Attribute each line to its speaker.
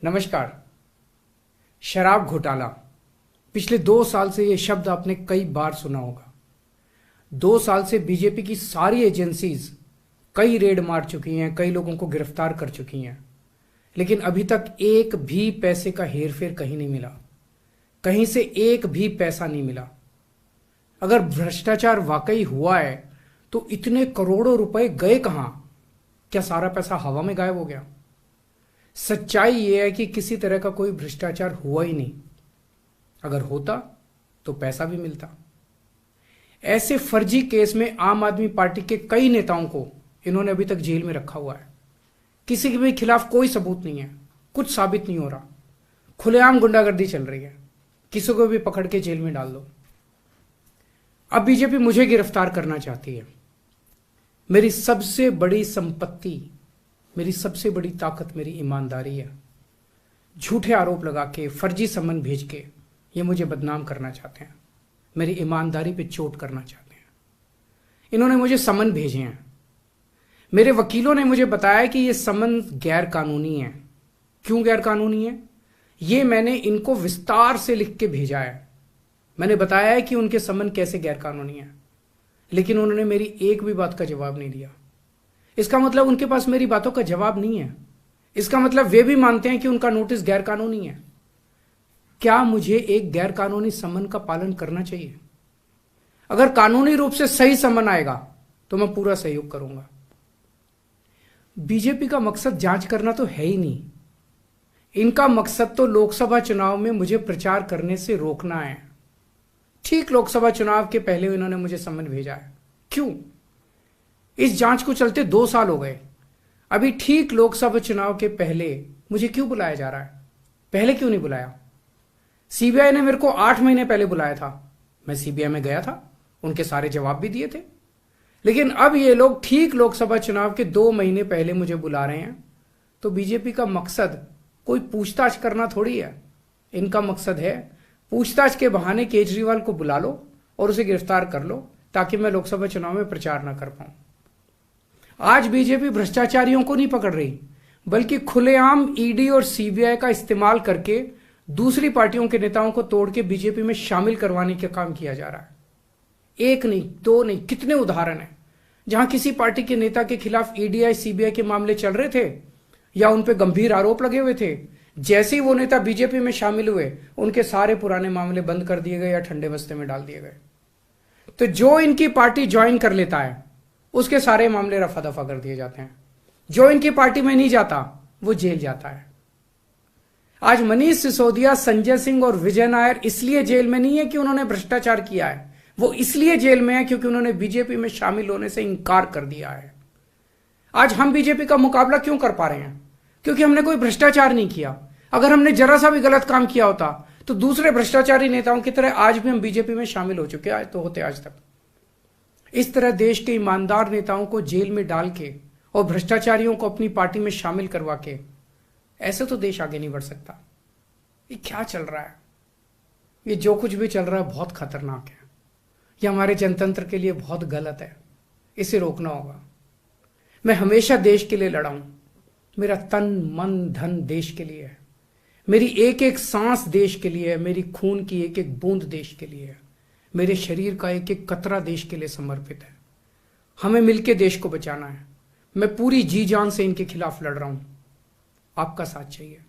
Speaker 1: नमस्कार। शराब घोटाला, पिछले 2 साल से यह शब्द आपने कई बार सुना होगा। 2 साल से बीजेपी की सारी एजेंसीज कई रेड मार चुकी हैं, कई लोगों को गिरफ्तार कर चुकी हैं, लेकिन अभी तक एक भी पैसे का हेरफेर कहीं नहीं मिला, कहीं से एक भी पैसा नहीं मिला। अगर भ्रष्टाचार वाकई हुआ है तो इतने करोड़ों रुपए गए कहां? क्या सारा पैसा हवा में गायब हो गया? सच्चाई यह है कि किसी तरह का कोई भ्रष्टाचार हुआ ही नहीं। अगर होता तो पैसा भी मिलता। ऐसे फर्जी केस में आम आदमी पार्टी के कई नेताओं को इन्होंने अभी तक जेल में रखा हुआ है। किसी के भी खिलाफ कोई सबूत नहीं है, कुछ साबित नहीं हो रहा, खुलेआम गुंडागर्दी चल रही है, किसी को भी पकड़ के जेल में डाल दो। अब बीजेपी मुझे गिरफ्तार करना चाहती है। मेरी सबसे बड़ी संपत्ति, मेरी सबसे बड़ी ताकत मेरी ईमानदारी है। झूठे आरोप लगा के, फर्जी समन भेज के ये मुझे बदनाम करना चाहते हैं, मेरी ईमानदारी पे चोट करना चाहते हैं। इन्होंने मुझे समन भेजे हैं। मेरे वकीलों ने मुझे बताया कि ये समन गैर कानूनी है। क्यों गैर कानूनी है? ये मैंने इनको विस्तार से लिख के भेजा है। मैंने बताया है कि उनके समन कैसे गैर कानूनी है, लेकिन उन्होंने मेरी एक भी बात का जवाब नहीं दिया। इसका मतलब उनके पास मेरी बातों का जवाब नहीं है। इसका मतलब वे भी मानते हैं कि उनका नोटिस गैर कानूनी है। क्या मुझे एक गैर कानूनी समन का पालन करना चाहिए? अगर कानूनी रूप से सही समन आएगा तो मैं पूरा सहयोग करूंगा। बीजेपी का मकसद जांच करना तो है ही नहीं। इनका मकसद तो लोकसभा चुनाव में मुझे प्रचार करने से रोकना है। ठीक लोकसभा चुनाव के पहले इन्होंने मुझे समन भेजा है। क्यों? इस जांच को चलते 2 साल हो गए। अभी ठीक लोकसभा चुनाव के पहले मुझे क्यों बुलाया जा रहा है? पहले क्यों नहीं बुलाया? सीबीआई ने मेरे को 8 महीने पहले बुलाया था। मैं सीबीआई में गया था, उनके सारे जवाब भी दिए थे। लेकिन अब ये लोग ठीक लोकसभा चुनाव के 2 महीने पहले मुझे बुला रहे हैं। तो बीजेपी का मकसद कोई पूछताछ करना थोड़ी है। इनका मकसद है पूछताछ के बहाने केजरीवाल को बुला लो और उसे गिरफ्तार कर लो, ताकि मैं लोकसभा चुनाव में प्रचार ना कर पाऊं। आज बीजेपी भ्रष्टाचारियों को नहीं पकड़ रही, बल्कि खुलेआम ईडी और सीबीआई का इस्तेमाल करके दूसरी पार्टियों के नेताओं को तोड़ के बीजेपी में शामिल करवाने का काम किया जा रहा है। एक नहीं, 2 नहीं, कितने उदाहरण हैं जहां किसी पार्टी के नेता के खिलाफ ईडीआई सीबीआई के मामले चल रहे थे या उन पर गंभीर आरोप लगे हुए थे। जैसे ही वो नेता बीजेपी में शामिल हुए, उनके सारे पुराने मामले बंद कर दिए गए या ठंडे बस्ते में डाल दिए गए। तो जो इनकी पार्टी ज्वाइन कर लेता है उसके सारे मामले रफा दफा कर दिए जाते हैं। जो इनकी पार्टी में नहीं जाता वो जेल जाता है। आज मनीष सिसोदिया, संजय सिंह और विजय नायर इसलिए जेल में नहीं है कि उन्होंने भ्रष्टाचार किया है, वो इसलिए जेल में है क्योंकि उन्होंने बीजेपी में शामिल होने से इंकार कर दिया है। आज हम बीजेपी का मुकाबला क्यों कर पा रहे हैं? क्योंकि हमने कोई भ्रष्टाचार नहीं किया। अगर हमने जरा सा भी गलत काम किया होता तो दूसरे भ्रष्टाचारी नेताओं की तरह आज भी हम बीजेपी में शामिल हो चुके तो होते आज तक। इस तरह देश के ईमानदार नेताओं को जेल में डाल के और भ्रष्टाचारियों को अपनी पार्टी में शामिल करवा के ऐसे तो देश आगे नहीं बढ़ सकता। ये क्या चल रहा है? ये जो कुछ भी चल रहा है बहुत खतरनाक है। ये हमारे जनतंत्र के लिए बहुत गलत है। इसे रोकना होगा। मैं हमेशा देश के लिए लड़ा हूं। मेरा तन मन धन देश के लिए है। मेरी एक एक सांस देश के लिए है। मेरी खून की एक एक बूंद देश के लिए है। मेरे शरीर का एक एक कतरा देश के लिए समर्पित है। हमें मिलकर देश को बचाना है। मैं पूरी जी जान से इनके खिलाफ लड़ रहा हूं। आपका साथ चाहिए।